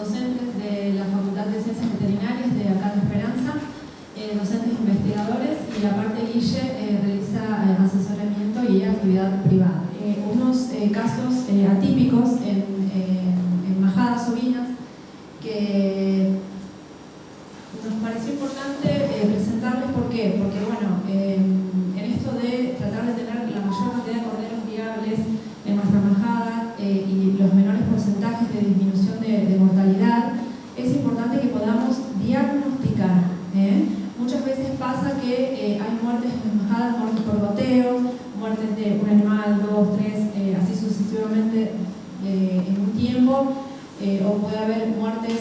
docentes de la Facultad de Ciencias Veterinarias de acá de Esperanza, docentes investigadores, y aparte Guille realiza asesoramiento y actividad privada. Unos casos atípicos en majadas ovinas que nos pareció importante presentarles. ¿Por qué? Porque bueno, en esto de tratar de tener la mayor cantidad de corderos viables en nuestra majada y los menores porcentajes de disminución de mortalidad, es importante que podamos diagnosticar. Muchas veces pasa que hay muertes en las majadas, muertes por goteo, muertes de un animal, 2, 3, así sucesivamente en un tiempo, o puede haber muertes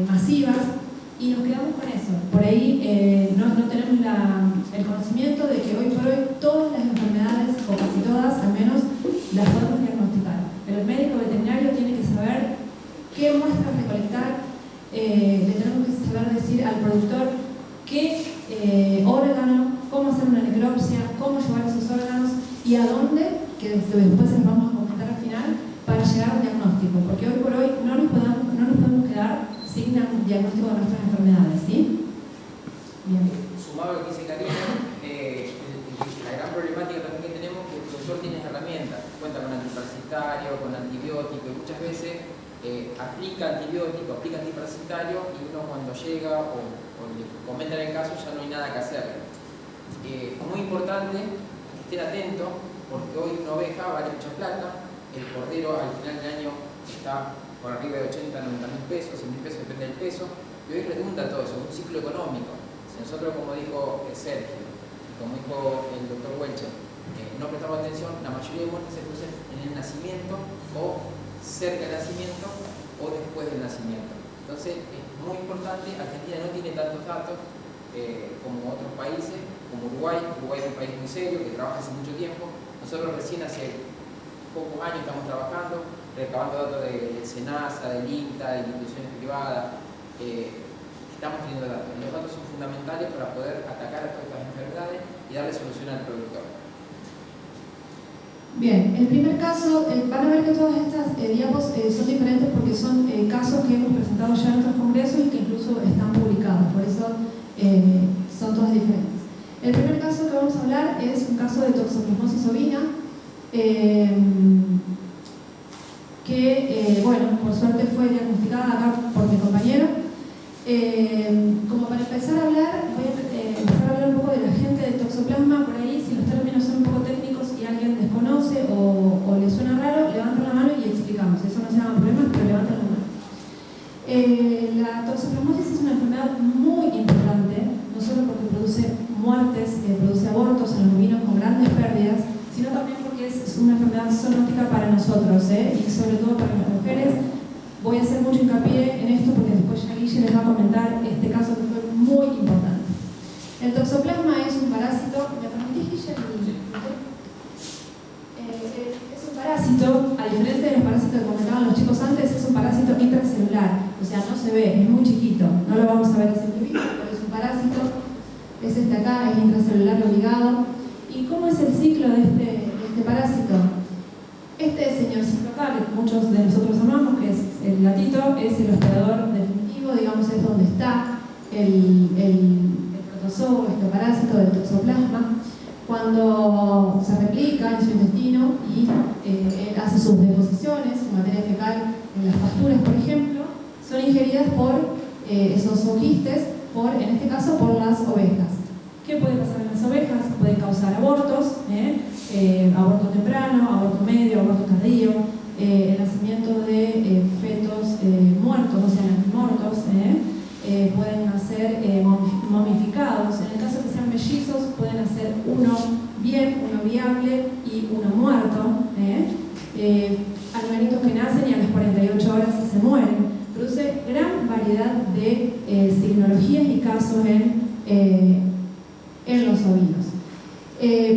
masivas, y nos quedamos con eso. Por ahí no tenemos el conocimiento de que hoy por hoy todas las enfermedades, o casi todas al menos, las podemos diagnosticar. Pero el médico veterinario tiene que saber qué muestras recolectar, le tenemos que saber decir al productor qué órgano, cómo hacer una necropsia, cómo llevar esos órganos y a dónde, que después les vamos a comentar al final, para llegar a un diagnóstico. Porque hoy por hoy no nos podemos quedar sin un diagnóstico de nuestras enfermedades, ¿sí? Bien. Sumado a lo que dice Karina, la gran problemática también que tenemos es que el productor tiene herramientas, cuenta con antiparasitario, con antibiótico, y muchas veces aplica antibiótico, aplica antiparasitario, y uno cuando llega o le comentan el caso ya no hay nada que hacer. Muy importante que estén atentos, porque hoy una oveja vale mucha plata, el cordero al final del año está por arriba de 80, 90 mil pesos, 100 mil pesos, depende del peso, y hoy redunda todo eso, es un ciclo económico. Si nosotros, como dijo Sergio, y como dijo el doctor Welcher, no prestamos atención, la mayoría de muertes se producen en el nacimiento, o cerca del nacimiento, o después del nacimiento. Entonces es muy importante. Argentina no tiene tantos datos como otros países, como Uruguay. Uruguay es un país muy serio, que trabaja hace mucho tiempo. Nosotros recién hace pocos años estamos trabajando, recabando datos del SENASA, del INTA, de instituciones privadas. Estamos teniendo datos. Los datos son fundamentales para poder atacar a todas estas enfermedades y darle solución al productor. Bien, el primer caso, van a ver que todas estas diapos son diferentes porque son casos que hemos presentado ya en otros congresos y que incluso están publicados, por eso son todas diferentes. El primer caso que vamos a hablar es un caso de toxoplasmosis ovina, que, bueno, por suerte fue diagnosticada acá por mi compañero. Como para empezar a hablar, voy a empezar a hablar un poco de la gente del toxoplasma. Por ahí, si los términos son un poco técnicos y alguien desconoce o le suena raro, levanten la mano y explicamos. Eso no se llama problemas, pero levanten la mano. La toxoplasmosis es una enfermedad muy importante, no solo porque produce muertes, produce abortos en los bovinos con grandes pérdidas, sino también porque es una enfermedad zoonótica para nosotros, y sobre todo para las mujeres. Voy a hacer mucho hincapié en esto porque después ya Guille les va a comentar este caso que fue muy importante. El toxoplasma es un parásito. ¿Me permitís, Guille? Es un parásito, a diferencia de los parásitos que comentaban los chicos antes, es un parásito intracelular, o sea, no se ve, es muy chiquito, no lo vamos a ver a simple vista, pero es un parásito, es este acá, es intracelular obligado. ¿Y cómo es el ciclo de este parásito? Este señorcito acá, que muchos de nosotros amamos, que es el gatito, es el hospedador definitivo, digamos, es donde está el protozoo, este parásito del toxoplasma. Cuando se replica en su intestino y él hace sus deposiciones en materia fecal en las pasturas, por ejemplo, son ingeridas por esos zooquistes, en este caso por las ovejas. ¿Qué puede pasar en las ovejas? Pueden causar abortos, aborto temprano, aborto medio, aborto tardío, el nacimiento de fetos muertos, o sea, muertos, pueden nacer momificados. En el caso que sean mellizos, pueden nacer uno bien, uno viable y uno muerto. Animalitos que nacen y a las 48 horas se mueren. Produce gran variedad de signologías y casos en los ovinos.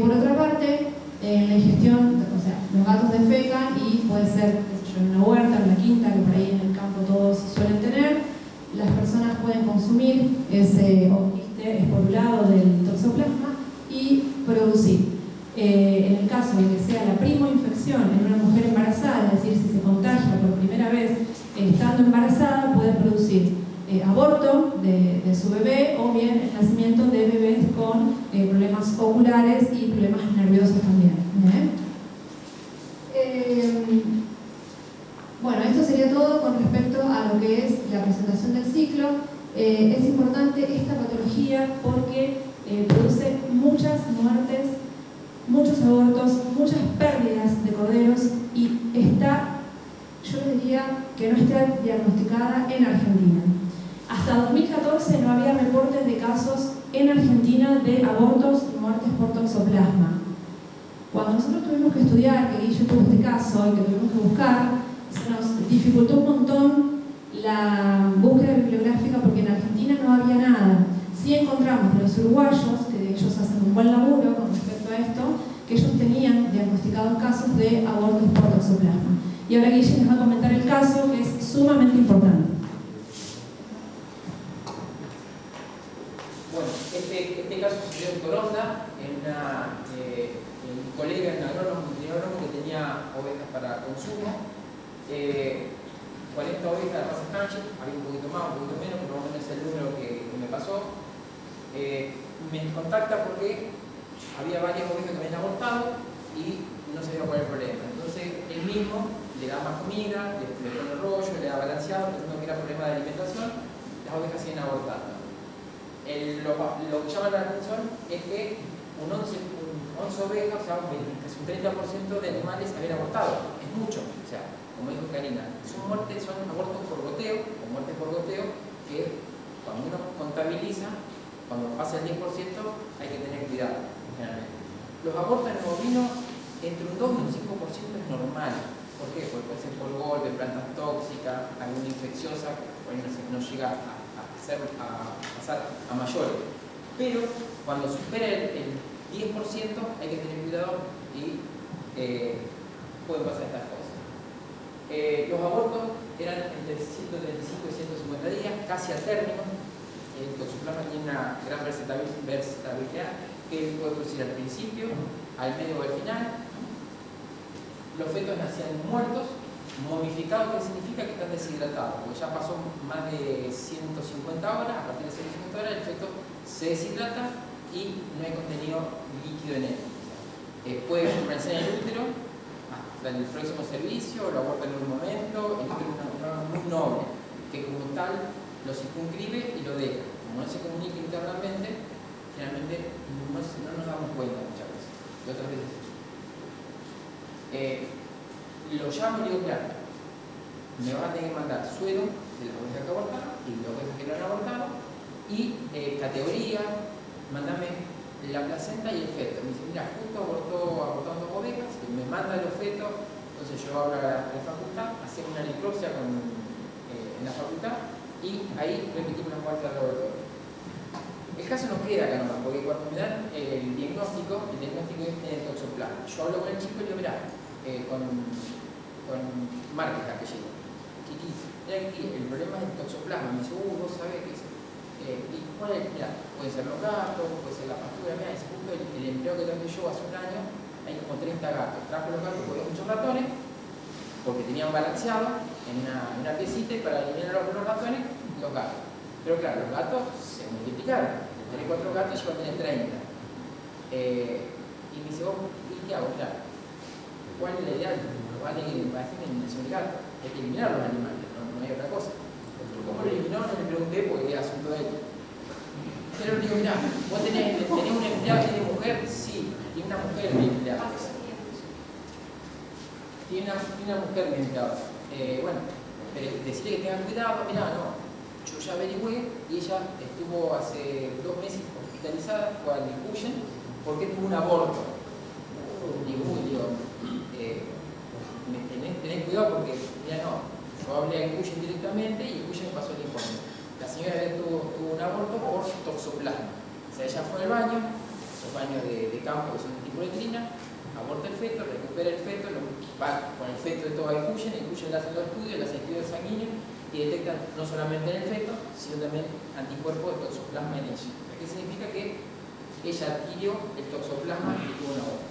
Por otra parte, la ingestión, o sea, los gatos defecan y puede ser, qué sé yo, en una huerta, en una quinta, que por ahí en el campo todos suelen tener. Las personas pueden consumir ese oquiste esporulado del toxoplasma y producir. En el caso de que sea la primoinfección en una mujer embarazada, es decir, si se contagia por primera vez estando embarazada, aborto de su bebé, o bien el nacimiento de bebés con problemas oculares y problemas nerviosos también. Bueno, esto sería todo con respecto a lo que es la presentación del ciclo. Es importante esta patología porque produce muchas muertes, muchos abortos, muchas pérdidas de corderos, y está, yo les diría que no está diagnosticada en Argentina. Hasta 2014 no había reportes de casos en Argentina de abortos y muertes por toxoplasma. Cuando nosotros tuvimos que estudiar, que Guille tuvo este caso y que tuvimos que buscar, se nos dificultó un montón la búsqueda bibliográfica porque en Argentina no había nada. Sí encontramos los uruguayos, que ellos hacen un buen laburo con respecto a esto, que ellos tenían diagnosticados casos de abortos por toxoplasma. Y ahora Guille les va a comentar el caso, que es sumamente importante. Bueno, este caso sucedió en Toronda, en un colega, un agrónomo que tenía ovejas para consumo. 40 ovejas de raza Hampshire, había un poquito más, un poquito menos, pero más o menos es el número que me pasó. Me contacta porque había varias ovejas que habían abortado y no sabía cuál era el problema. Entonces él mismo le da más comida, le pone rollo, le da balanceado, pensando que era problema de alimentación, las ovejas siguen abortando. Lo que llama la atención es que un 11 ovejas, o sea, casi un 30% de animales habían abortado. Es mucho, o sea, como dijo Karina, son abortos por goteo, o muertes por goteo, que cuando uno contabiliza, cuando pasa el 10%, hay que tener cuidado, generalmente. Los abortos en ovino, entre un 2 y un 5% es normal. ¿Por qué? Porque puede ser por golpe, plantas tóxicas, alguna infecciosa, que no llega a pasar a mayores. Pero cuando supera el 10%, hay que tener cuidado y pueden pasar estas cosas. Los abortos eran entre 135 y 150 días, casi a término. El toxoplasma tiene una gran versatilidad que puede producir al principio, al medio o al final. Los fetos nacían muertos, momificados, que significa que están deshidratados, porque ya pasó más de 150 horas. A partir de 150 horas el feto se deshidrata y no hay contenido líquido en él. Puede permanecer en el útero hasta el próximo servicio, lo aborta en un momento. El útero es una órgano muy noble, que como tal lo circunscribe y lo deja. Como no se comunica internamente, generalmente no nos damos cuenta muchas veces, y otras veces lo llamo y digo, claro, me vas a tener que mandar suero de las ovejas que abortaron y de las ovejas que no han abortado, y categoría, mándame la placenta y el feto. Me dice, mira, justo abortando dos ovejas, me manda los fetos. Entonces yo hablo a la facultad, hacemos una necropsia en la facultad y ahí repetimos la parte del laboratorio. El caso no queda acá nomás, porque cuando me dan el diagnóstico es el toxoplasma. Yo hablo con el chico y le digo, mirá, con marcas de apellido. Mira aquí, el problema es el toxoplasma. Me dice, vos sabés qué es. Y cuál es, mirá, puede ser los gatos, puede ser la pastura. Mirá, ese punto el empleo que tengo yo hace un año, hay como 30 gatos. Trajo los gatos porque había muchos ratones, porque tenían balanceado en una piecita, y para eliminar los ratones, los gatos. Pero claro, los gatos se multiplicaron. Tenés 4 gatos y yo voy a tener 30. Y me dice, ¿qué hago? Claro, ¿cuál es la idea? Va a tener que eliminación de gato. Hay que eliminar los animales, no hay otra cosa. ¿Cómo lo eliminó? No le pregunté porque es asunto de él. Pero le digo, mirá, vos tenés un empleado que tiene mujer, sí, tiene una mujer de empleado. Tiene una mujer de empleado. Bueno, pero decirle que tengan cuidado, mirá, no. Yo ya averigüé y ella estuvo hace 2 meses hospitalizada, fue al Cuyen, porque tuvo un aborto. Digo, tenés cuidado porque, mira, no, yo hablé al Cuyen directamente y el Cuyen me pasó el informe. La señora tuvo un aborto por toxoplasma. O sea, ella fue al baño, esos baños de campo que son de tipo letrina, aborta el feto, recupera el feto, lo va con el feto de todo al Cuyen le hace los estudios, le hace estudios sanguíneos y detectan no solamente en el feto, sino también anticuerpos de toxoplasma en ella. ¿Qué significa? Que ella adquirió el toxoplasma y tuvo una aborto.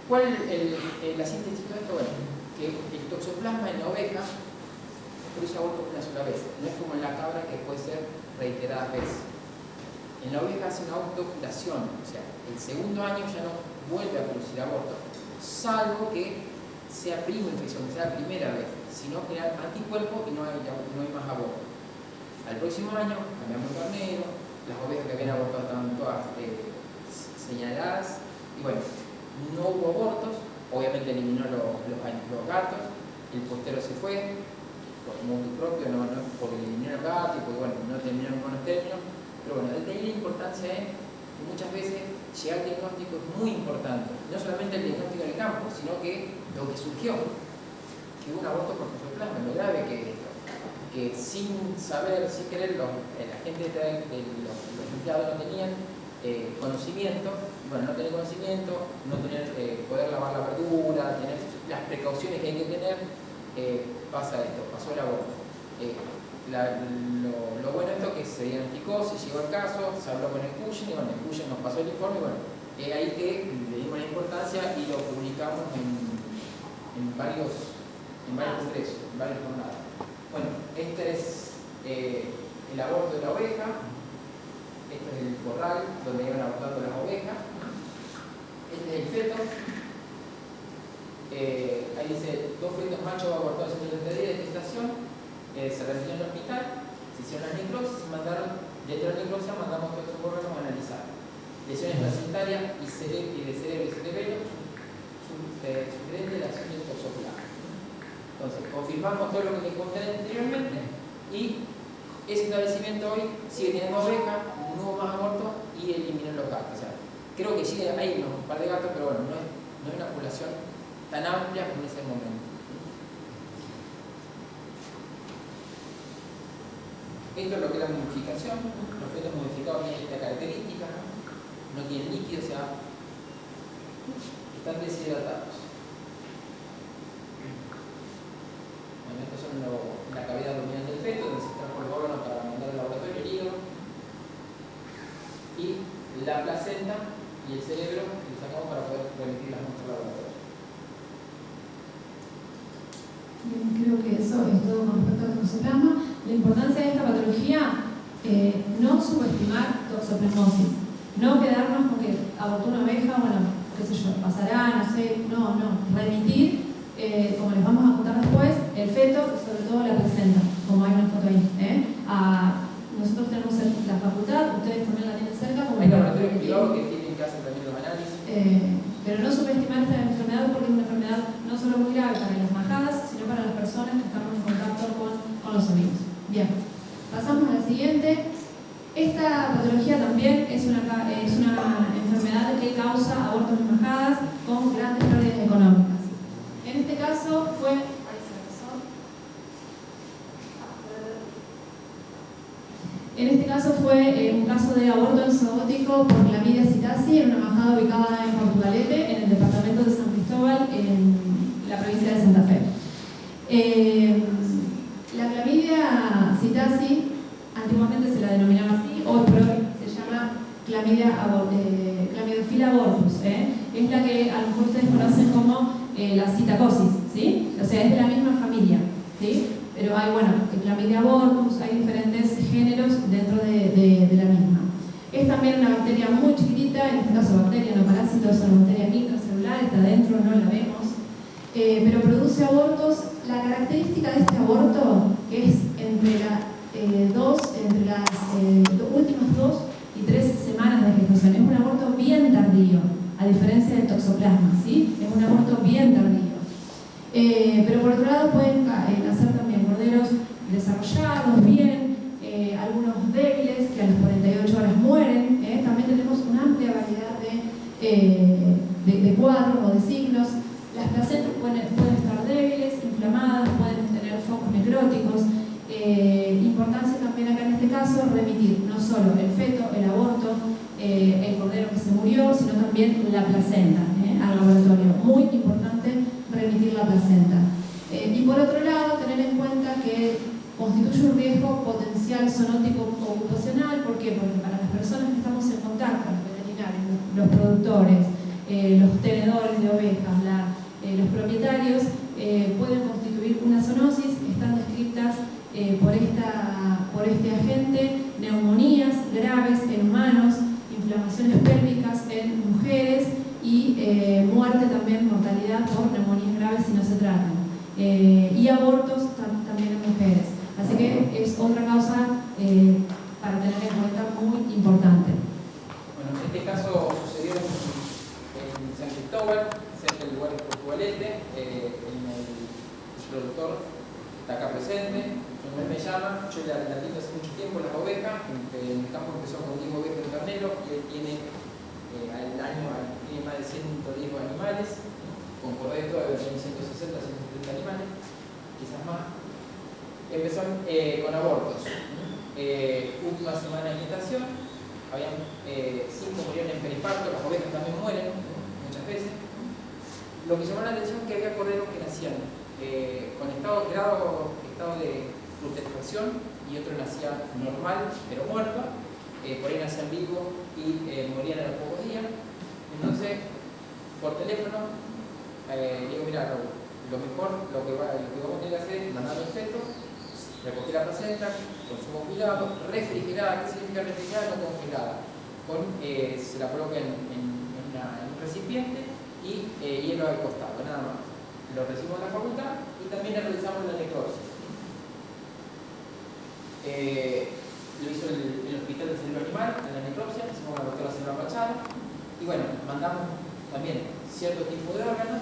¿Cuál es la síntesis de esto? Bueno, que el toxoplasma en la oveja produce aborto una sola vez. No es como en la cabra que puede ser reiteradas veces. En la oveja hace una autocuración, o sea, el segundo año ya no vuelve a producir aborto, salvo que sea prima infección, que sea la primera vez, sino crear anticuerpos y no hay más aborto. Al próximo año cambiamos el carnero, las ovejas que habían abortado estaban todas señaladas, y bueno, no hubo abortos, obviamente eliminó los gatos, el postero se fue, por modo propio, no por eliminar los gatos, porque bueno, no terminaron con los términos, pero bueno, de ahí la importancia es que muchas veces llegar al diagnóstico es muy importante, no solamente el diagnóstico en el campo, sino que lo que surgió, que hubo un aborto por toxoplasma, lo grave que es esto, que sin saber, sin querer, la gente los empleados no tenían conocimiento, bueno, no tener conocimiento, no tener poder lavar la verdura, tener las precauciones que hay que tener, pasa esto, pasó el aborto. Lo bueno de esto es que se diagnosticó, se llegó al caso, se habló con el CUYEN y bueno, el CUYEN nos pasó el informe y bueno, es ahí que le dimos la importancia y lo publicamos en varios congresos, en varias jornadas. Bueno, este es el aborto de la oveja, este es el corral donde iban abortando las ovejas, este es el feto, ahí dice 2 fetos machos abortados en 30 días de gestación, se recibió en el hospital, se hicieron las necrosis, se mandaron, dentro de la necrosis mandamos todos esos órganos a analizar. Lesiones placentarias y de cerebro y cerebelo, sugerente de la acción del toxoplasma. Entonces, confirmamos todo lo que les conté anteriormente y ese establecimiento hoy sigue teniendo ovejas, no hubo más abortos y eliminó los gatos. O sea, creo que sí hay un par de gatos, pero bueno, no es una población tan amplia como en ese momento. Esto es lo que es la modificación. Los fetos modificados tienen esta característica, no tienen líquido, o sea, están deshidratados. Bueno, estos son la cavidad abdominal del feto, donde se extrajo el órgano para mandar al laboratorio, el hígado, y la placenta y el cerebro que sacamos para poder remitir las muestras al laboratorio. Bien, creo que eso es todo con respecto al toxoplasma. La importancia de esta patología, no subestimar toxoplasmosis, no quedarnos con que abortó una oveja, bueno, qué sé yo, pasará, no sé, no, remitir, como les vamos a contar después, el feto, sobre todo la placenta, como hay una foto ahí. Nosotros tenemos la facultad, ustedes también la tienen cerca. Hay laboratorios privados que tienen que hacer también los análisis. Pero no subestimar esta enfermedad porque es una enfermedad no solo muy grave para las majadas, sino para las personas que estamos en contacto con los ovinos. Bien, pasamos a la siguiente. Esta patología también es una enfermedad que causa abortos en majadas con grandes pérdidas económicas. En este caso fue... En este caso fue un caso de aborto ensodótico por clamidia psittaci en una majada ubicada en Portugalete, en el departamento de San Cristóbal, en la provincia de Santa Fe. La clamidia psittaci, antiguamente se la denominaba así, hoy por hoy se llama Clamidofila abortus. Es la que a lo mejor ustedes conocen como la citacosis, ¿sí? O sea, es de la misma familia, ¿sí? Pero hay, clamidia abortus, hay diferentes géneros dentro de la misma. Es también una bacteria muy chiquitita, en este caso bacteria, no parásito, es una bacteria microcelular, está adentro, no la vemos, pero produce abortos. La característica de este aborto, que es entre las últimas 2 y 3 semanas de gestación, es un aborto bien tardío, a diferencia del toxoplasma, ¿sí? Es un aborto bien tardío. Pero por otro lado pueden nacer también corderos desarrollados bien, algunos débiles que a las 48 horas mueren. También tenemos una amplia variedad de cuadros o de signos. Las placentas pueden estar débiles, inflamadas, pueden tener focos necróticos. Importancia también acá en este caso remitir no solo el feto, el aborto, el cordero que se murió, sino también la placenta al laboratorio. Muy importante remitir la placenta. Y por otro lado, tener en cuenta que constituye un riesgo potencial zoonótico ocupacional. ¿Por qué? Porque para las personas que estamos en contacto, los veterinarios, los productores, los tenedores de ovejas, los propietarios, pueden constituir una zoonosis. Están descritas por este agente, neumonías graves en humanos, inflamaciones pélvicas en mujeres y muerte también, mortalidad por neumonías graves si no se tratan. Y abortos también en mujeres. Así que es otra causa para tener en cuenta muy importante. Bueno, este caso sucedió en San Cristóbal, cerca del lugar de Portugalete. El productor está acá presente. Su nombre me llama, yo le atiendo hace mucho tiempo las ovejas. En el campo empezó con 10 ovejas de ternero y él tiene al año tiene más de 110 animales. Con cordero debe tener 160, 170 animales, quizás más. Empezó con abortos. Última semana de gestación, habían 5 murieron en periparto, las ovejas también mueren muchas veces. Lo que llamó la atención es que había corderos que nacían con estado de putrefacción y otro nacía normal pero muerto, por ahí nacían vivos y morían a los pocos días. Entonces, por teléfono, digo, mira Raúl, lo mejor, lo que vamos a tener que hacer es mandar el feto, recoger la placenta, consumo cuidado, refrigerada. ¿Qué significa refrigerada? No congelada. Se la coloca en un recipiente y hielo al costado, nada más. Lo recibimos en la facultad y también le realizamos la necropsia. Lo hizo el Hospital del Cerebro Animal, en la necropsia, hicimos la doctora Silva Machado y bueno, mandamos también cierto tipo de órganos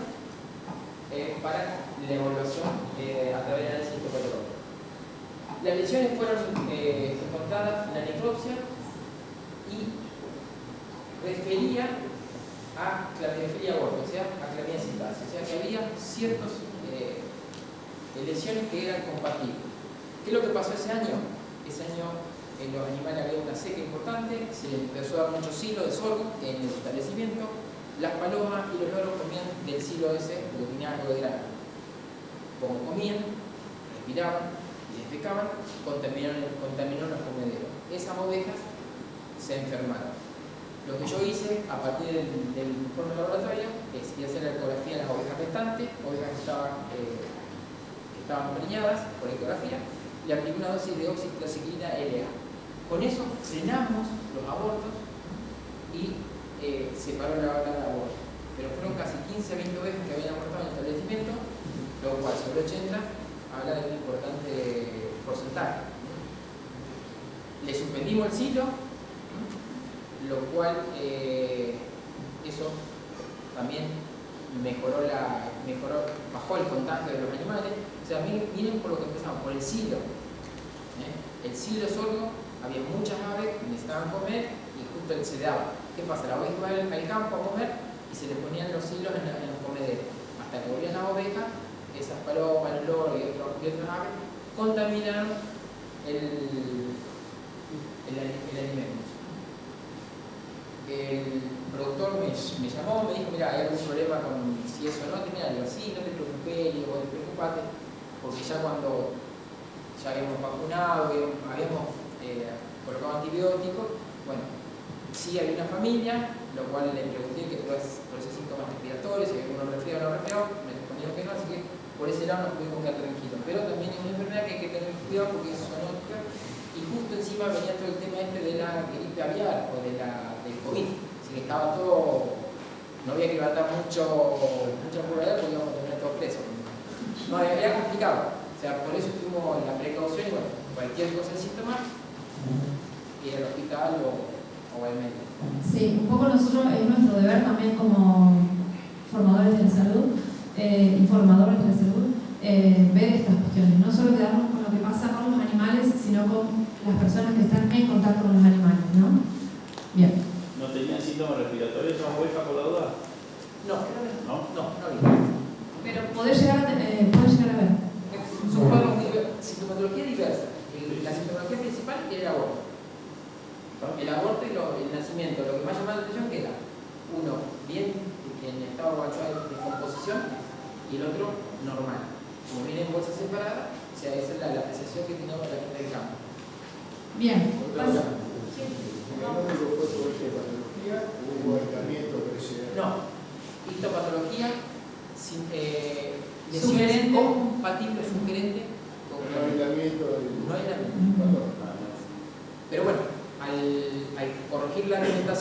para la evaluación a través del análisis histopatológico. Las lesiones fueron encontradas en la necropsia y refería a clamidofilia aborto, o sea, a clamidia sintaxis, o sea que había ciertas lesiones que eran compatibles. ¿Qué es lo que pasó ese año? Ese año en los animales había una seca importante, se le empezó a dar mucho silo de sorgo en el establecimiento, las palomas y los loros comían del silo ese, lo que tenía algo de grano. Como comían, respiraban y defecaban, contaminó los comederos. Esas ovejas se enfermaron. Lo que yo hice a partir del informe laboratorio es ir a hacer la ecografía de las ovejas restantes, ovejas que estaban preñadas por ecografía, y apliqué una dosis de oxiciclina LA. Con eso frenamos los abortos y se paró la ola de aborto. Pero fueron casi 15 a 20 ovejas que habían abortado en el establecimiento, lo cual sobre 80 habla de un importante porcentaje. Le suspendimos el ciclo, lo cual eso también bajó el contagio de los animales. O sea, miren por lo que empezamos, por el silo. El silo sorgo, había muchas aves que necesitaban comer y justo se daba. ¿Qué pasa? La oveja iba al campo a comer y se le ponían los silos en los comederos. Hasta que volvían las ovejas, esas palomas, los loros y otras aves contaminaron el alimento. El productor me llamó, me dijo, mira, hay algún problema con si eso no, tenía algo así, no te preocupes, digo, preocupate, porque ya cuando ya habíamos vacunado, habíamos colocado antibióticos, bueno, sí había una familia, lo cual le pregunté que por esos síntomas respiratorios, si había uno resfriado o no resfriado, me respondieron que no, así que por ese lado nos pudimos quedar tranquilos. Pero también es una enfermedad que hay que tener cuidado porque es zoonótica y justo encima venía todo el tema de la gripe aviar o del COVID, así que estaba todo, no había que levantar mucha probabilidad porque íbamos a tener todo preso. No, era complicado. O sea, por eso tuvimos la precaución y bueno, cualquier cosa de síntoma, ir al hospital o al médico. Sí, un poco nosotros es nuestro deber también como formadores de la salud, informadores de la salud, ver estas cuestiones. No solo quedarnos con lo que pasa con los animales, sino con las personas que están en contacto con los animales, ¿no? Bien. ¿No tenían síntomas respiratorios esa oveja por la duda? No había. Pero puede llegar a ver. Son cuadros muy diversos, sintomatología diversa. La sintomatología principal era el aborto. El aborto y el nacimiento. Lo que más llamaba la atención que era uno bien en estado avanzado de descomposición y el otro normal. Como viene en bolsas separadas, o sea, esa es la apreciación que tenemos la gente del campo. Bien. No, histopatología lesiones compatibles sugerente con no aislamiento. No aislamiento.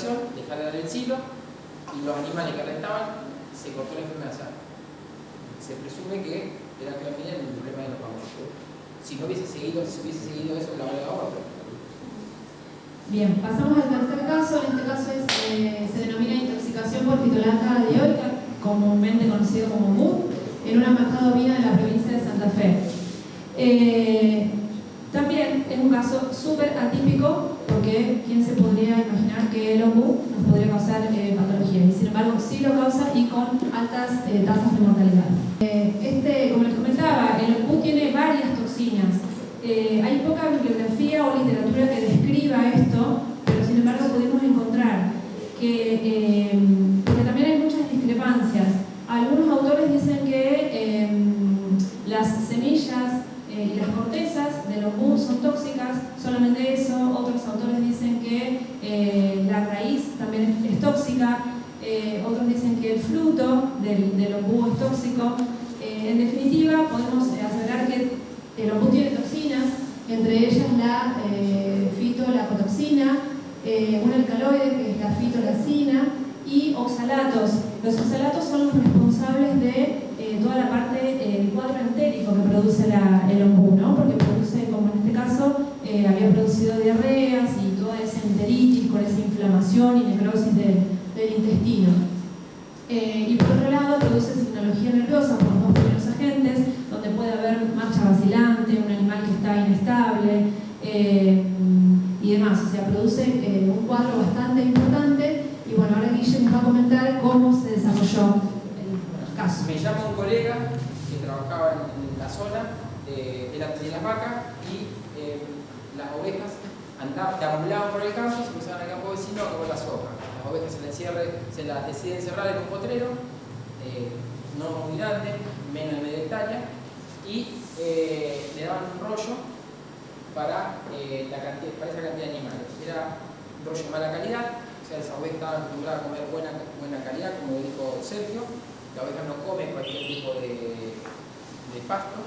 intoxicación, dejar de dar el silo, y los animales que restaban se cortó la enfermedad. Se presume que era clamidia el problema de los vagos. Si no hubiese seguido eso, la hora de ahora. Bien, pasamos al tercer caso. En este caso se denomina intoxicación por titulata dioica, comúnmente conocido como MU, en una majada ovina de la provincia de Santa Fe. También es un caso súper atípico, porque ¿quién se podría imaginar que el OMU nos podría causar patologías? Y sin embargo sí lo causa, y con altas tasas de mortalidad. Como les comentaba, el OMU tiene varias toxinas. Hay poca bibliografía o literatura que describa esto, pero sin embargo pudimos encontrar que, porque también hay muchas discrepancias. Algunos autores dicen que las semillas y las cortezas del ombú son tóxicas, solamente eso. Otros autores dicen que la raíz también es tóxica, otros dicen que el fruto del ombú es tóxico. En definitiva, podemos aseverar que el ombú tiene toxinas, entre ellas la fitolacotoxina, un alcaloide que es la fitolacina, y oxalatos. Los oxalatos son los responsables de toda la parte del cuadro entérico que produce el ombú, ¿no? Porque produce, como en este caso, había producido diarreas y toda esa enteritis con esa inflamación y necrosis del intestino. Y por otro lado, produce signología nerviosa por los dos primeros agentes, donde puede haber marcha vacilante, un animal que está inestable y demás. O sea, produce un cuadro bastante importante. Y bueno, ahora Guille nos va a comentar cómo se desarrolló el caso. Me llama un colega que trabajaba en la zona de las vacas, y las ovejas deambulaban por el campo, se cruzaban al campo vecino a comer la soja. Las ovejas se las deciden encerrar en un potrero, no muy grande, menos de media hectárea, y le daban un rollo para esa cantidad de animales. Era un rollo de mala calidad. Esa oveja estaba acostumbrada a comer buena calidad, como dijo Sergio. La oveja no come cualquier tipo de pasto,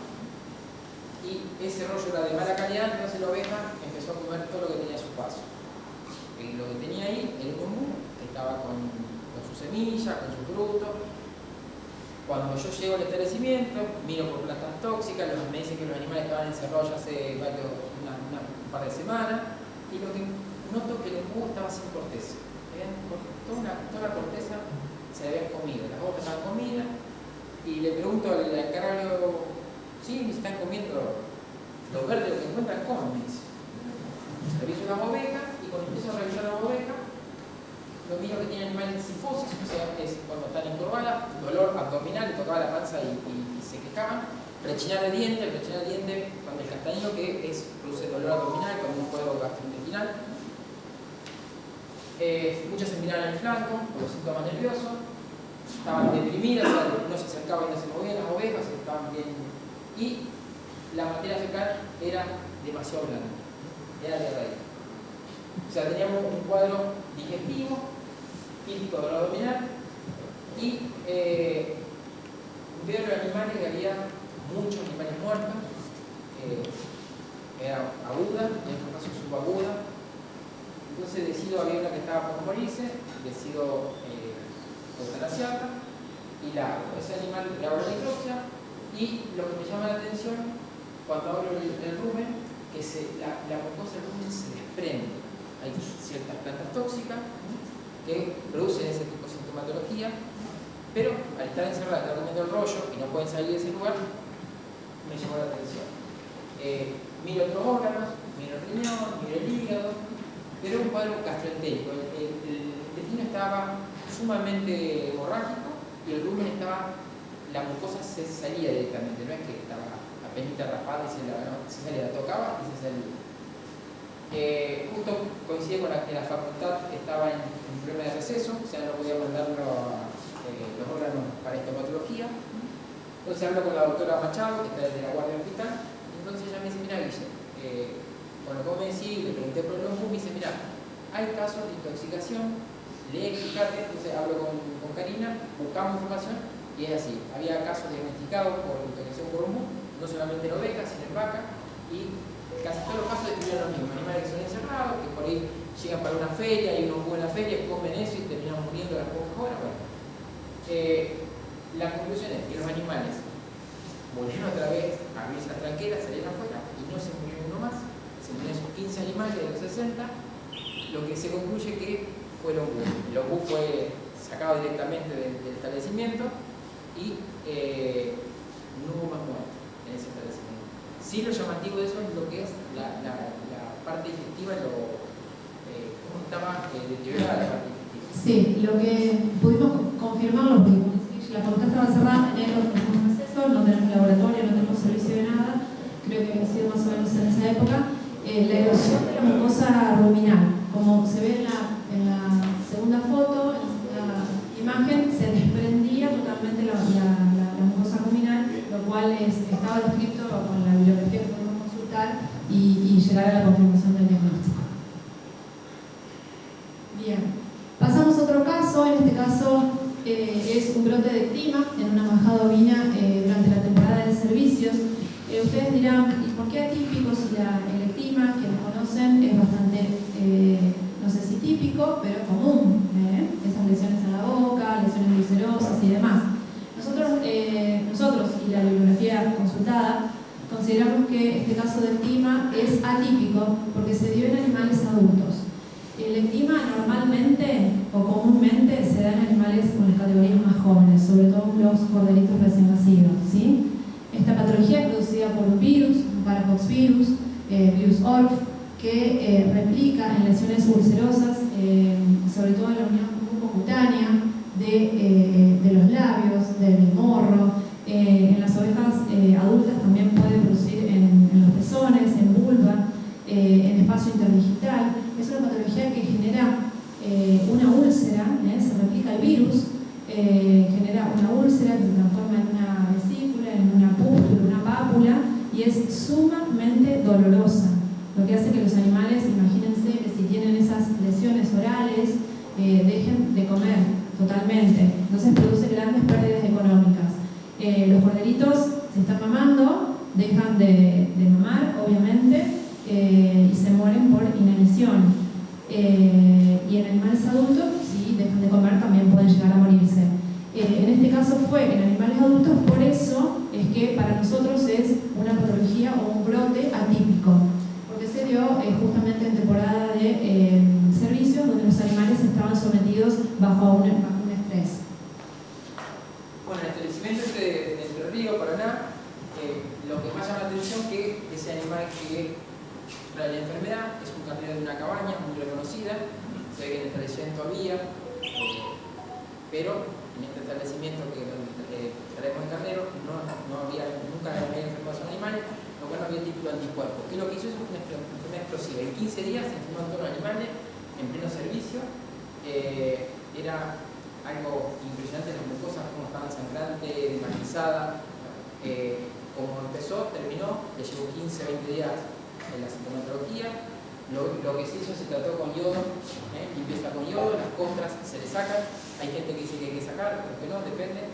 y ese rollo era de mala calidad, entonces la oveja empezó a comer todo lo que tenía a su paso. Lo que tenía ahí, el ombú, que estaba con su semilla, con su fruto. Cuando yo llego al establecimiento, miro por plantas tóxicas, me dicen que los animales estaban encerrados ya hace un par de semanas, y lo que noto que el ombú estaba sin corteza. Toda la corteza se la habían comido, las hojas estaban comidas, y le pregunto al encargado: sí, me están comiendo los verdes, lo que encuentran, comen, me dice. Reviso las ovejas, y cuando empiezo a revisar las ovejas, lo miro que tiene animales sifosis, o sea, es cuando están encorvadas, dolor abdominal, le tocaba la panza y se quejaban. Rechinar de diente, cuando el castaño, que produce dolor abdominal, con un cuadro gastrointestinal. Muchas se miraban en el flanco, con los síntomas nerviosos, estaban deprimidas, o sea, no se acercaban y no se movían las ovejas, estaban bien. Y la materia fecal era demasiado blanda, era diarrea. O sea, teníamos un cuadro digestivo, típico de dolor abdominal, y veo los animales que había muchos animales muertos, era aguda, en este caso subaguda. Entonces había una que estaba por morirse, decido eutanasiarla, y ese animal le hago la necropsia. Y lo que me llama la atención cuando abro el rumen, que la mucosa del rumen se desprende. Hay ciertas plantas tóxicas que producen ese tipo de sintomatología, pero al estar encerrada, estar comiendo el rollo y no pueden salir de ese lugar, me llamó la atención. Miro otros órganos, miro el riñón, miro el hígado, pero un cuadro gastroentérico. El intestino estaba sumamente hemorrágico, y el rumen la mucosa se salía directamente, no es que estaba apenas raspada y se salía, la tocaba y se salía. Justo coincide con que la facultad estaba en problema de receso, o sea, no podía mandar los órganos para estomatología. Entonces hablo con la doctora Machado, que está desde la guardia hospital, y entonces ella me dice: mira, Guille, bueno, como me decís, le pregunté por el ombú, me dice: mira, hay casos de intoxicación, lee, fíjate. Entonces hablo con Karina, buscamos información, y es así. Había casos diagnosticados por intoxicación por ombú, no solamente en ovejas, sino en vacas, y casi todos los casos describían lo mismo: animales que son encerrados, que por ahí llegan para una feria y uno juega en la feria, comen eso y terminan muriendo a las pocas horas. Bueno, la conclusión es que los animales volvieron otra vez a abrirse las tranqueras, salieron afuera y no se murió uno más. Se murieron esos 15 animales de los 60, lo que se concluye que fue el obú. El obú fue sacado directamente del establecimiento y no hubo más muertes en ese establecimiento. Sí, lo llamativo de eso es lo que es la parte digestiva, cómo estaba deteriorada la parte digestiva. Sí, lo que pudimos confirmarlo, porque la facultad estaba cerrada en enero, no tenemos acceso, no tenemos laboratorio, no tenemos servicio de nada, creo que ha sido más o menos en esa época, la erosión de la mucosa ruminal, como se ve en la segunda foto, en la imagen, se desprendía totalmente la mucosa ruminal, lo cual estaba descrito con la bibliografía que podemos consultar y llegar a la confirmación del diagnóstico. Bien, pasamos a otro caso. En este caso es un brote de ectima en una majada ovina durante la temporada de servicios. Ustedes dirán, ¿y por qué atípico si el ectima, quienes conocen, es bastante, no sé si típico, pero común? Esas lesiones en la boca, lesiones ulcerosas y demás. Nosotros y la bibliografía consultada consideramos que este caso de ectima es atípico porque se dio en animales adultos. El ectima normalmente o comúnmente se da en animales con las categorías más jóvenes, sobre todo los corderitos recién nacidos, ¿sí? Esta patología es producida por un virus, un parapoxvirus, virus ORF, que replica en lesiones ulcerosas, sobre todo en la unión mucocutánea de los labios, del morro. En las ovejas adultas también puede producir en los pezones, en vulva, en espacio interdigital. Es una patología que genera una úlcera, se replica el virus, genera una úlcera que se transforma en una vesícula, en una pústula, una pápula, y es sumamente dolorosa. Lo que hace que los animales, imagínense que si tienen esas lesiones orales, dejen de comer totalmente. Entonces produce grandes pérdidas económicas. Los corderitos se están mamando, dejan de mamar, obviamente, y se mueren por inanición. Y en animales adultos, si dejan de comer, también pueden llegar a morirse. En este caso fue en animales adultos, por eso es que para nosotros es una patología o un brote atípico, porque se dio justamente en temporada de servicios donde los animales estaban sometidos bajo un estrés. Bueno, el establecimiento de Entre Ríos, Paraná, lo que más llama la atención es que ese animal que trae la enfermedad es un carnero de una cabaña muy reconocida, se ve que en el establecimiento había, pero en este establecimiento que traemos el carnero no había, nunca había enfermado a animales, lo cual no había título de anticuerpo. Y lo que hizo es una enfermedad explosiva. En 15 días se enfermó todos los animales en pleno servicio. Era algo impresionante, las mucosas como estaban sangrantes, desmagnizadas. Como empezó, terminó, le llevó 15-20 días en la sintomatología. Lo que se hizo, se trató con yodo, limpieza con yodo, las costras se le sacan. Hay gente que dice que hay que sacar, pero que no, depende.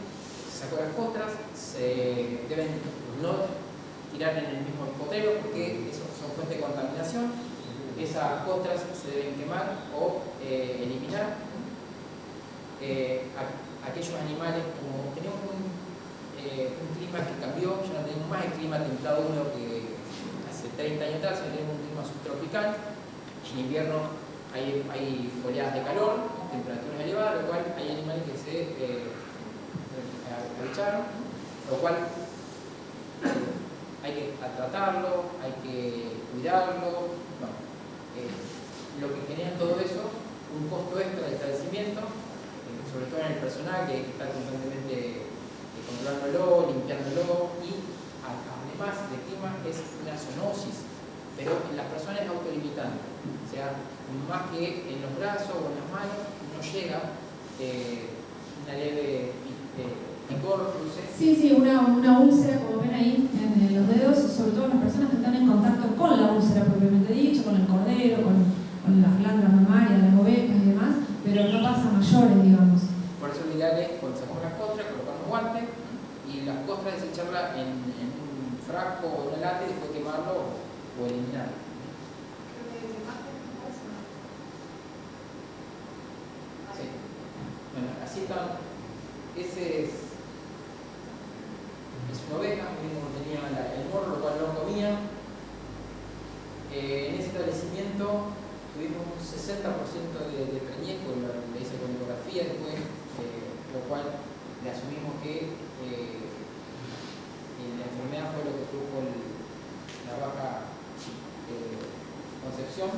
Se sacó las costras, se deben no tirar en el mismo potrero porque eso son fuente de contaminación. Esas costras se deben quemar o eliminar. Aquellos animales, como tenemos un clima que cambió, ya no tenemos más el clima templado húmedo que hace 30 años atrás, ya tenemos un clima subtropical. En invierno hay oleadas de calor, temperaturas elevadas, lo cual hay animales que se aprovecharon, lo cual hay que tratarlo, hay que cuidarlo. Bueno, lo que genera todo eso, un costo extra del establecimiento, sobre todo en el personal que hay que estar constantemente controlándolo, limpiándolo, y además de clima es una zoonosis, pero en las personas es autolimitante, o sea, más que en los brazos o en las manos no llega una leve picor, cruce. Sí, una úlcera, como ven ahí en los dedos, sobre todo las personas que están en contacto con la úlcera propiamente dicho, con el cordero, con las glándulas mamarias, las ovejas y demás, pero no pasa a mayores, digamos. Por eso lo ideal es cuando sacamos las costras, colocar los guantes y las costras desecharlas en un frasco o en una lata y después quemarlo o eliminarlo. ese es una oveja, mismo tenía el morro, lo cual no comía. En ese establecimiento tuvimos un 60% de preñez, con la hice con ecografía después, lo cual le asumimos que la enfermedad fue lo que produjo la baja concepción,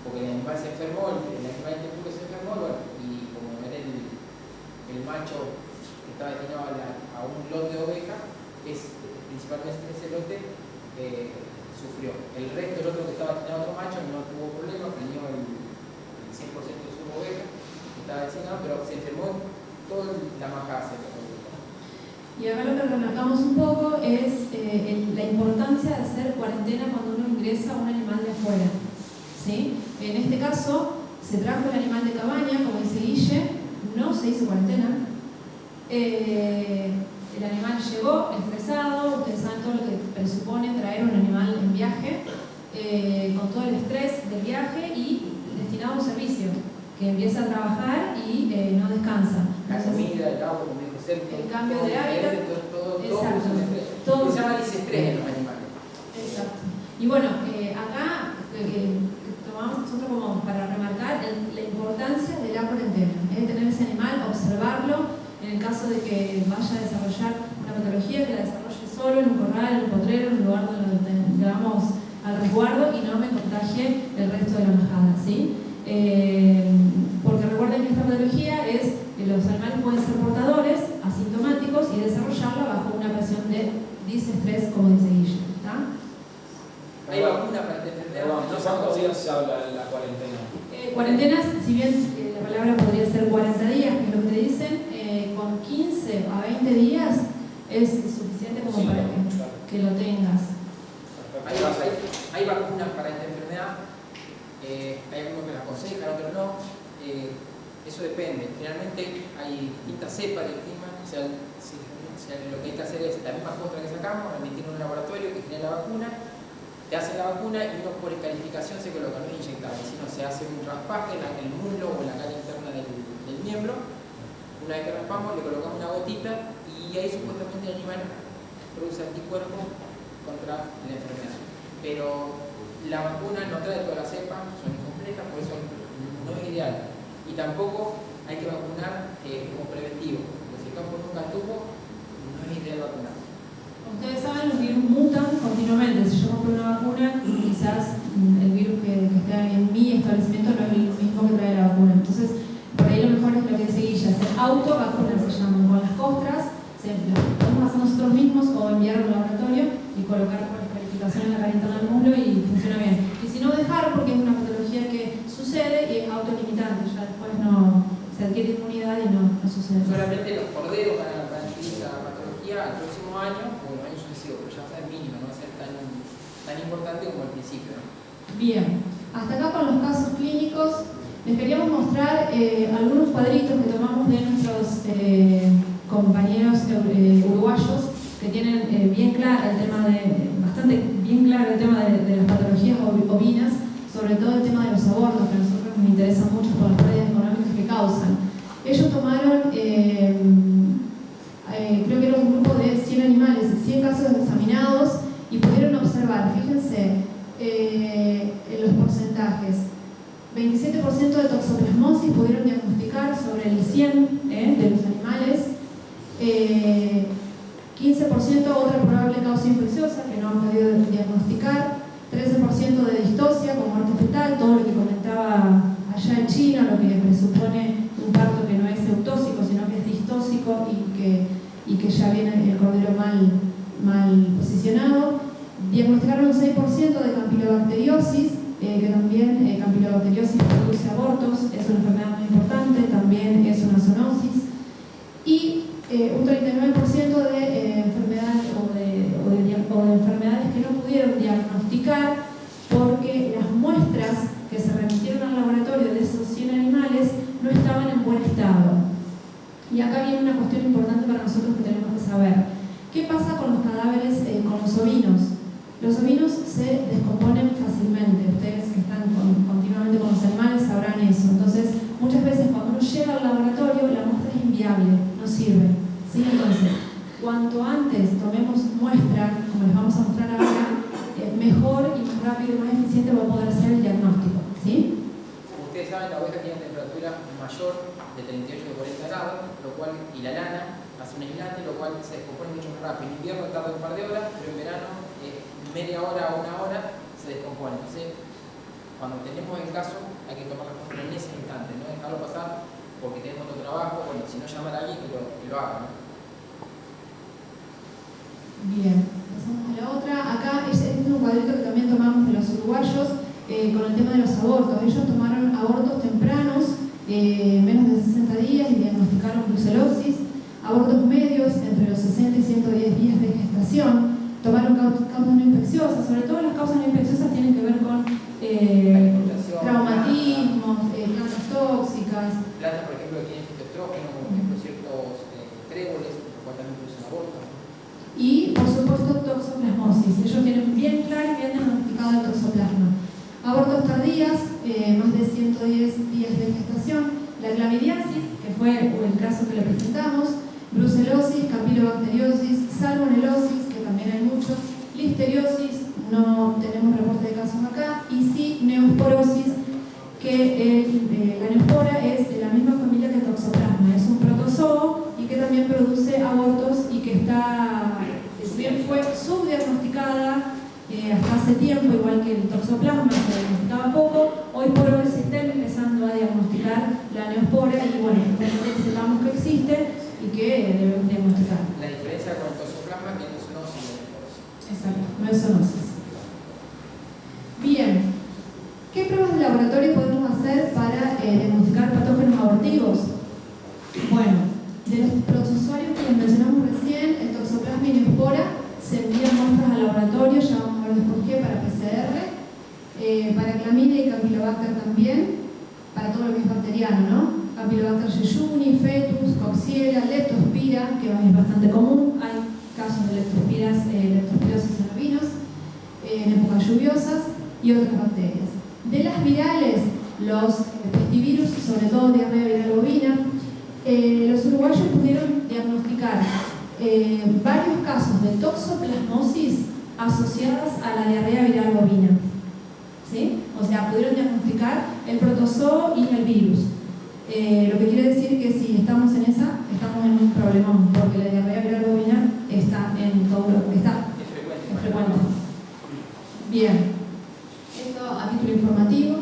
porque el animal se enfermó, el animal que se enfermó, bueno, y como era el macho que estaba destinado a un lote de oveja, principalmente ese lote sufrió. El resto del otro que estaba destinado a otro macho no tuvo problemas, preñó el 100% de su oveja, que estaba destinado, pero se enfermó toda la majada. Y acá lo que remarcamos un poco es la importancia de hacer cuarentena cuando uno ingresa a un animal de afuera, ¿sí? En este caso, se trajo el animal de cabaña, como dice Guille, no se hizo cuarentena. El animal llegó estresado, ustedes saben todo lo que presupone traer un animal en viaje, con todo el estrés del viaje y destinado a un servicio, que empieza a trabajar y no descansa. La comida, el agua, como dijo Sergio, el cambio de hábitat, todo se llama disestrés en los animales. Exacto. Y bueno, acá tomamos nosotros como para remarcar la importancia de la cuarentena, es tener ese animal, observarlo, en el caso de que vaya a desarrollar una patología, que la desarrolle solo en un corral, en un potrero, en un lugar donde llevamos al resguardo y no me contagie el resto de la majada, ¿sí? Porque recuerden que esta patología es que los animales pueden ser portadores, asintomáticos y desarrollarla bajo una presión de disestrés, como dice Guille, ¿está? ¿Hay vacuna para esta enfermedad? ¿Cuántos días se habla en la cuarentena? Cuarentenas, si bien la palabra podría ser 40 días, que es lo que te dicen, con 15 a 20 días es suficiente como para que lo tengas. Hay vacunas para esta enfermedad, hay algunos que las aconsejan, otros no. Eso depende. Generalmente hay distintas cepas del clima, o sea, lo que hay que hacer es la misma costra que sacamos, remitirlo en un laboratorio que tiene la vacuna, te hacen la vacuna y uno por escarificación se coloca, no es inyectable, sino se hace un raspaje en el muslo o en la cara interna del miembro. Una vez que raspamos, le colocamos una gotita y ahí supuestamente el animal produce anticuerpos contra la enfermedad. Pero la vacuna no trae todas las cepas, son incompletas, por eso no es ideal. Y tampoco hay que vacunar como preventivo, porque si el campo nunca tuvo, no es ideal vacunar. Ustedes saben, los virus mutan continuamente. Si yo compro una vacuna, quizás el virus que esté en mi establecimiento no es el mismo que trae la vacuna. Entonces, por ahí lo mejor es lo que dice Guilla, hacer autovacuna, se llaman, con las costras, las podemos hacer nosotros mismos o enviar a un laboratorio y colocar por escarificación en la cara interna del muslo y funciona bien. Y si no, dejar, porque es una patología que sucede y es autolimitante, ya después no se adquiere inmunidad y no sucede. Solamente los corderos van a adquirir esa patología al próximo año o el año sucesivo, pero ya va a ser mínimo, no va a ser tan importante como al principio, ¿no? Bien, hasta acá con los casos clínicos. Les queríamos mostrar algunos cuadritos que tomamos de nuestros compañeros uruguayos que tienen bastante bien claro el tema de las patologías ovinas, sobre todo el tema de los abortos, que a nosotros nos interesa mucho por las pérdidas económicas que causan. Ellos tomaron, creo que era un grupo de 100 animales, 100 casos examinados y pudieron observar, fíjense, en los porcentajes. 27% de toxoplasmosis pudieron diagnosticar sobre el 100 de los animales, 15% otra probable causa infecciosa que no han podido diagnosticar, 13% de distosia con muerte fetal, todo lo que comentaba allá en China, lo que presupone un parto que no es eutóxico, sino que es distóxico y que ya viene el cordero mal posicionado. Diagnosticaron un 6% de campilobacteriosis, que también campilobacteriosis produce abortos, es una enfermedad muy importante, también es una zoonosis, y un 39% de enfermedades o de enfermedades que no pudieron diagnosticar porque las muestras que se remitieron al laboratorio de esos 100 animales no estaban en buen estado. Y acá viene una cuestión importante para nosotros que tenemos que saber. ¿Qué pasa con los cadáveres, con los ovinos? Los ovinos se descomponen fácilmente. Ustedes que están continuamente con los animales sabrán eso. Entonces, muchas veces cuando uno llega al laboratorio, la muestra es inviable, no sirve. rápido y más eficiente va a poder ser el diagnóstico, ¿sí? Como ustedes saben, la oveja tiene una temperatura mayor de 38 o 40 grados, lo cual, y la lana hace un aislante, lo cual se descompone mucho más rápido. En invierno tarda un par de horas, pero en verano, media hora o una hora, se descompone. Entonces, cuando tenemos el caso, hay que tomar la respuesta en ese instante, no dejarlo pasar porque tenemos otro trabajo, bueno, si no llamar a alguien que lo haga, ¿no? Bien, pasamos a la otra. Acá este es un cuadrito que también tomamos de los uruguayos con el tema de los abortos. Ellos tomaron abortos tempranos, menos de 60 días, y diagnosticaron brucelosis. Abortos medios, entre los 60 y 110 días de gestación. Tomaron causas no infecciosas. Sobre todo las causas no infecciosas tienen que ver con traumatismos, plantas tóxicas. Plantas, por ejemplo, que tienen fitoestrógeno, como por ejemplo ciertos tréboles, lo cual también producen abortos. Y, por supuesto, toxoplasmosis. Ellos tienen bien claro y bien diagnosticado el toxoplasma. Abortos tardías, más de 110 días de gestación. La clamidiasis, que fue el caso que le presentamos. Brucelosis, campilobacteriosis, salmonelosis, que también hay muchos. Listeriosis, no tenemos reporte de casos acá. Y sí, neosporosis, que la neospora es de la misma familia que el toxoplasma. Es un protozoo y que también produce abortos y que está, si bien fue subdiagnosticada hasta hace tiempo, igual que el toxoplasma, se diagnosticaba poco, hoy por hoy se está empezando a diagnosticar la neospora y bueno, sepamos que existe y que debemos diagnosticar. La diferencia con el toxoplasma es que no es zoonosis, no es zoonosis. Exacto, no es zoonosis. Bien, ¿qué pruebas de laboratorio podemos hacer para diagnosticar patógenos abortivos? Bueno, de los protozoarios que les mencionamos recién, el toxoplasma y neospora, se envían muestras al laboratorio, ya vamos a ver después qué, para PCR, para Clamidia y Campylobacter también, para todo lo que es bacteriano, ¿no? Campylobacter jejuni, fetus, coxiella, leptospira, que es bastante común, hay casos de leptospirosis en ovinos, en épocas lluviosas, y otras bacterias. De las virales, los pestivirus, sobre todo diarrea viral bovina, los uruguayos pudieron diagnosticar varios casos de toxoplasmosis asociadas a la diarrea viral bovina. ¿Sí? O sea, pudieron diagnosticar el protozoo y el virus. Lo que quiere decir que si estamos en esa, estamos en un problemón, porque la diarrea viral bovina está en todo lo que está. Es frecuente. Bien. Esto a título informativo.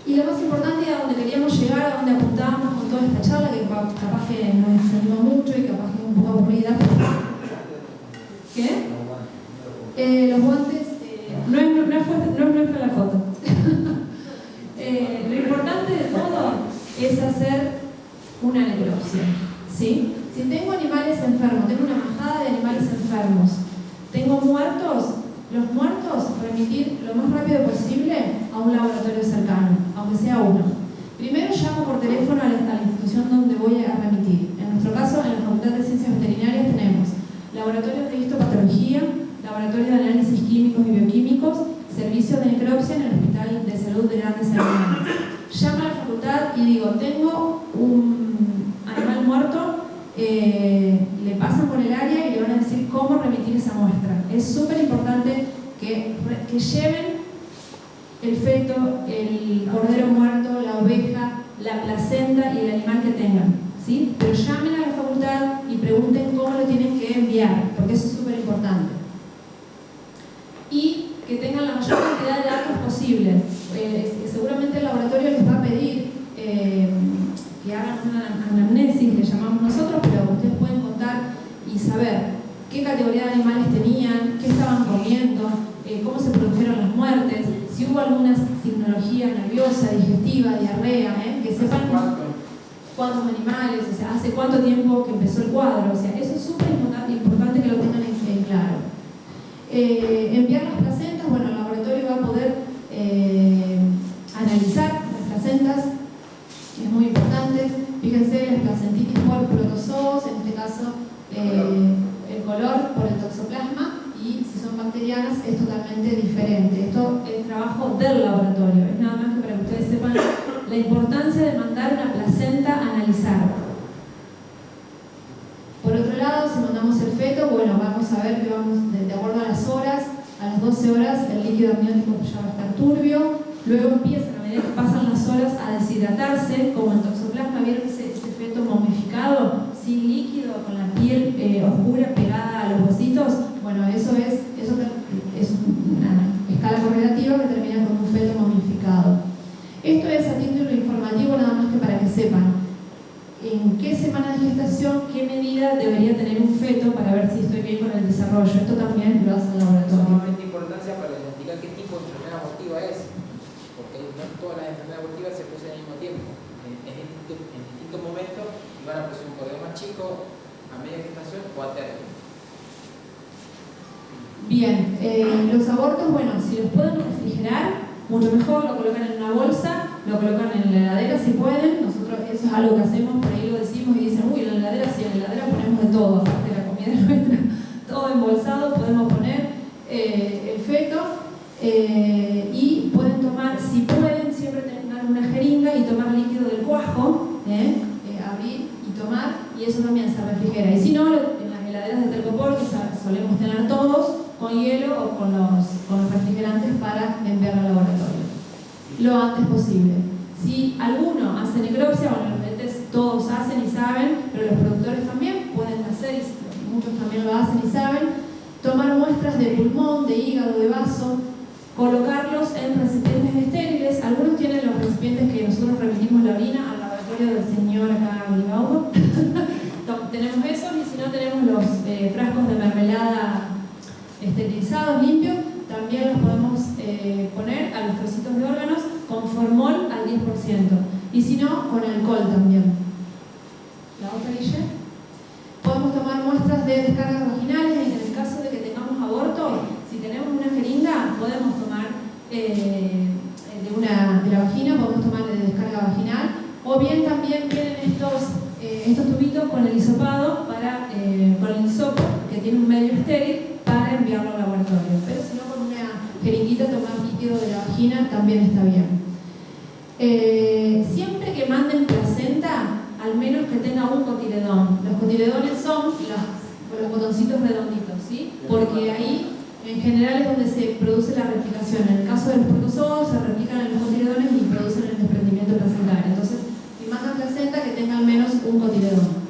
Y lo más importante, a donde queríamos llegar, a donde apuntábamos con toda esta charla, que capaz que nos desanimó mucho y capaz que es un poco aburrida. ¿Qué? Los guantes, no es para la foto. Lo importante de todo es hacer una necropsia, ¿sí? Si tengo animales enfermos, tengo una majada de animales enfermos, tengo muertos, los muertos remitir lo más rápido posible a un laboratorio cercano, aunque sea uno. Primero llamo por teléfono a la institución donde voy a remitir. En nuestro caso, en la Facultad de Ciencias Veterinarias tenemos laboratorios de histopatología, laboratorio de análisis químicos y bioquímicos, servicio de necropsia en el Hospital de Salud de Grandes Hermanos. Llamo a la facultad y digo, tengo un animal muerto, le pasan por el área y le van a decir cómo remitir esa muestra. Es súper importante que lleven el feto, el cordero muerto, la oveja, la placenta y el animal que tengan, ¿sí? Pero llamen a la facultad y pregunten cómo lo tienen que enviar, porque eso es súper importante. Y que tengan la mayor cantidad de datos posible. Seguramente el laboratorio les va a pedir que hagan una anamnesis, le llamamos nosotros, pero ustedes pueden contar y saber qué categoría de animales tenían, qué estaban comiendo, cómo se produjeron las muertes, si hubo alguna signología nerviosa, digestiva, diarrea, que sepan cuántos animales, o sea, hace cuánto tiempo que empezó el cuadro, o sea, eso es súper importante que lo tengan en claro. Enviar las placentas, bueno, el laboratorio va a poder analizar las placentas, que es muy importante. Fíjense, las placentitis por protozoos, en este caso el color por el toxoplasma, y si son bacterianas es totalmente diferente. Esto es trabajo del laboratorio, es nada más que para que ustedes sepan la importancia de mandar una placenta a analizar. Por otro lado, si mandamos el feto, bueno, vamos a ver que vamos, de acuerdo a las horas, A las 12 horas el líquido amniótico ya va a estar turbio, luego empiezan, a medida que pasan las horas, a deshidratarse, como el toxoplasma. ¿Vieron ese feto momificado, sin líquido, con la piel oscura pegada a los huesitos? Bueno, eso es una escala correlativa que termina con un feto momificado. Esto es a título informativo, nada más que para que sepan en qué semana de gestación, qué medida debería tener un feto para ver si estoy bien con el desarrollo. Esto también lo hace el laboratorio. Sumamente importancia para identificar qué tipo de enfermedad abortiva es, porque no todas las enfermedades abortivas se producen al mismo tiempo, en distintos momentos, y van a producir un cordón más chico a media gestación o a término. Bien, los abortos, bueno, si los pueden refrigerar, mucho mejor, lo colocan en una bolsa, lo colocan en la heladera si pueden. Nosotros eso es algo que hacemos, por ahí lo decimos y dicen, uy, en la heladera sí, en la heladera ponemos de todo, aparte de la comida nuestra, todo embolsado, podemos poner el feto y pueden tomar, si pueden, siempre tengan una jeringa y tomar líquido del cuajo, abrir y tomar, y eso también se refrigera. Y si no, en las heladeras de Telcopor, que solemos tener todos, con hielo o con los refrigerantes para enviar al laboratorio lo antes posible. Si alguno hace necropsia, bueno, los netes todos hacen y saben, pero los productores también pueden hacer, y muchos también lo hacen y saben, tomar muestras de pulmón, de hígado, de vaso, colocarlos en recipientes estériles. Algunos tienen los recipientes que nosotros remitimos la orina al laboratorio del señor acá Olivaudo. Tenemos esos, y si no, tenemos los frascos de mermelada esterilizados, limpios. También los podemos poner a los trocitos de órganos con formol al 10%, y si no, con alcohol también. ¿La otra, Guille? Podemos tomar muestras de descargas vaginales, y en el caso de que tengamos aborto, si tenemos una jeringa, podemos tomar de la vagina, podemos tomar de descarga vaginal, o bien también vienen estos tubitos con el hisopado, con el hisopo, que tiene un medio estéril, para enviarlo al laboratorio. Pero si no, con una jeringuita tomar líquido de la vagina también está bien. Siempre que manden placenta, al menos que tenga un cotiledón. Los cotiledones son los botoncitos redonditos, ¿sí? Porque ahí en general es donde se produce la replicación. En el caso de los protozoos se replican en los cotiledones y producen el desprendimiento placentario. Entonces, si mandan placenta, que tenga al menos un cotiledón.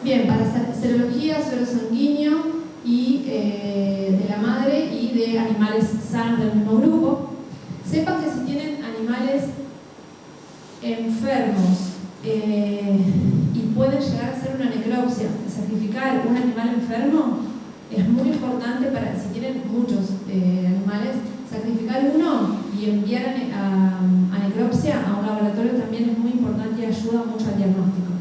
Bien, para serología, suero sanguíneo y de la madre y de animales sanos del mismo grupo. Sepan que si tienen animales enfermos y pueden llegar a hacer una necropsia, sacrificar un animal enfermo, es muy importante para, si tienen muchos animales, sacrificar uno y enviar a necropsia a un laboratorio también es muy importante y ayuda mucho al diagnóstico.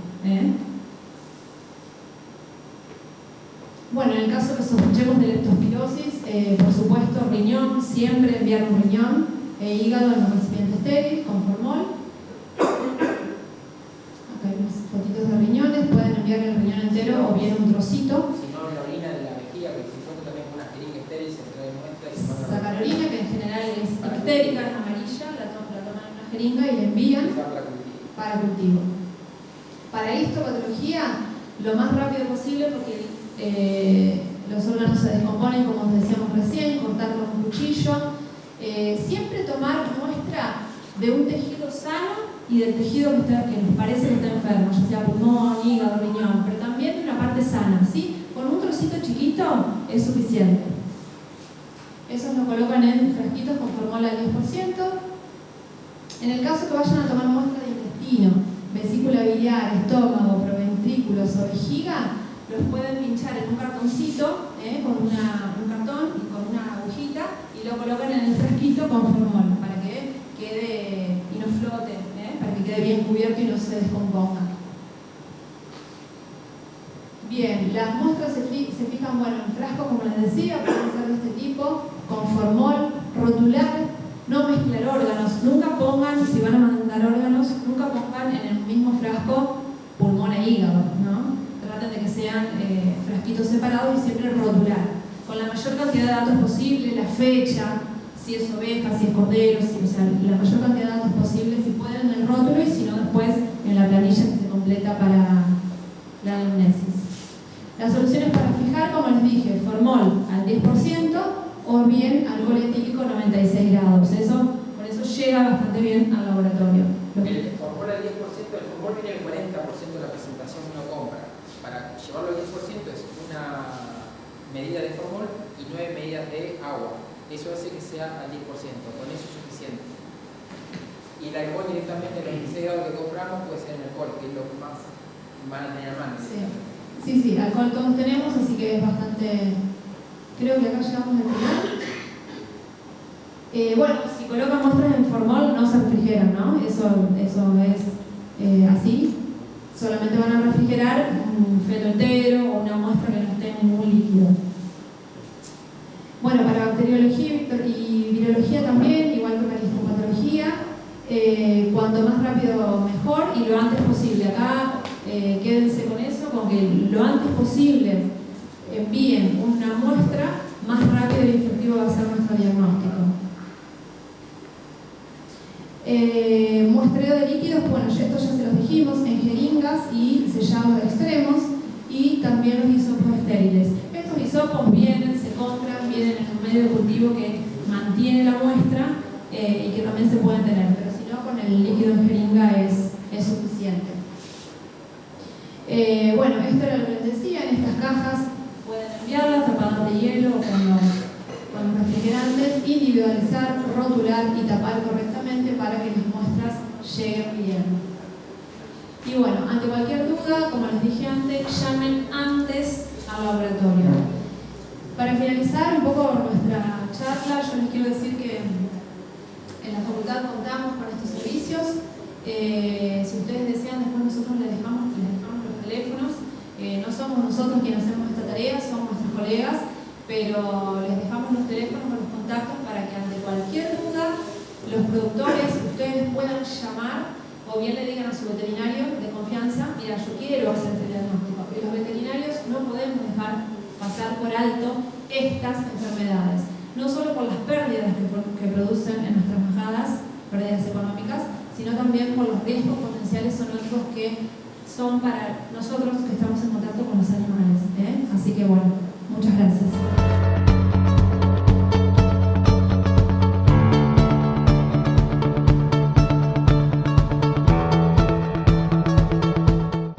Bueno, en el caso que sospechemos de leptospirosis, por supuesto, riñón, siempre enviar un riñón, hígado en un recipiente estéril, con formol. Acá hay unas fotitos de riñones, pueden enviar el riñón entero o bien un trocito. Si no, la orina de la vejiga, que si fuera también una jeringa estéril, se trae muestra y se sacar orina, que en general es ictérica, es amarilla, la toman en una jeringa y la envían para cultivo. Para histopatología, lo más rápido posible, porque los órganos se descomponen, como decíamos recién, cortar con un cuchillo. Siempre tomar muestra de un tejido sano y del tejido que nos parece que está enfermo, ya sea pulmón, hígado, riñón, pero también de una parte sana, ¿sí? Con un trocito chiquito es suficiente. Esos lo colocan en frasquitos con formol al 10%. En el caso que vayan a tomar muestra de intestino, vesícula biliar, estómago, proventrículos o vejiga, los pueden pinchar en un cartoncito, con un cartón y con una agujita, y lo colocan en el frasquito con formol para que quede y no flote, para que quede bien cubierto y no se descomponga. Bien, las muestras se fijan, bueno, en frascos, como les decía, pueden ser de este tipo, con formol, rotular, no mezclar órganos. Nunca pongan, si van a mandar órganos, nunca pongan en el mismo frasco pulmón e hígado, ¿no? Traten de que sean frasquitos separados y siempre rotular, con la mayor cantidad de datos posible, la fecha, si es oveja, si es cordero, o sea, la mayor cantidad de datos posible, si pueden en el rótulo, y si no después en la planilla que se completa para la anamnesis. Las soluciones para fijar, como les dije, formol al 10% o bien alcohol etílico 96 grados. Con eso llega bastante bien al laboratorio. El formol al 10%, el formol viene el 40% de la presentación que uno compra. Para llevarlo al 10% es una medida de formol y 9 medidas de agua. Eso hace que sea al 10%, con eso es suficiente. Y el alcohol directamente, los 26 grados que compramos, puede ser en alcohol, que es lo que más van a tener a mano. Sí, alcohol todos tenemos, así que es bastante... Creo que acá llegamos al final. Bueno, si colocan muestras en formol no se refrigeran, ¿no? Eso es así. Solamente van a refrigerar un feto entero o una muestra que no esté en ningún líquido. Bueno, para bacteriología y virología también, igual que para histopatología, cuanto más rápido mejor y lo antes posible. Acá quédense con eso, con que lo antes posible envíen una muestra, más rápido y efectivo va a ser nuestro diagnóstico. Muestreo de líquidos, bueno, esto ya se los dijimos, en jeringas y sellados extremos, y también los hisopos estériles. Estos hisopos se compran, vienen en un medio de cultivo que mantiene la muestra y que también se pueden tener, pero si no, con el líquido en jeringa es suficiente. Bueno, esto era lo que les decía, en estas cajas pueden enviarlas tapadas de hielo o con los refrigerantes, individualizar, rotular y tapar correctamente para que las muestras lleguen bien. Y bueno, ante cualquier duda, como les dije antes, llamen antes al laboratorio. Para finalizar un poco nuestra charla, yo les quiero decir que en la facultad contamos con estos servicios. Si ustedes desean, después nosotros les dejamos los teléfonos. No somos nosotros quienes hacemos esta tarea, son nuestros colegas, pero les dejamos los teléfonos o los contactos para que ante cualquier duda los productores, ustedes puedan llamar o bien le digan a su veterinario de confianza: mira, yo quiero hacer este diagnóstico. Y los veterinarios no podemos dejar pasar por alto estas enfermedades, no solo por las pérdidas que producen en nuestras majadas, pérdidas económicas, sino también por los riesgos potenciales zoonóticos que son para nosotros que estamos en contacto con los animales. Así que bueno, muchas gracias.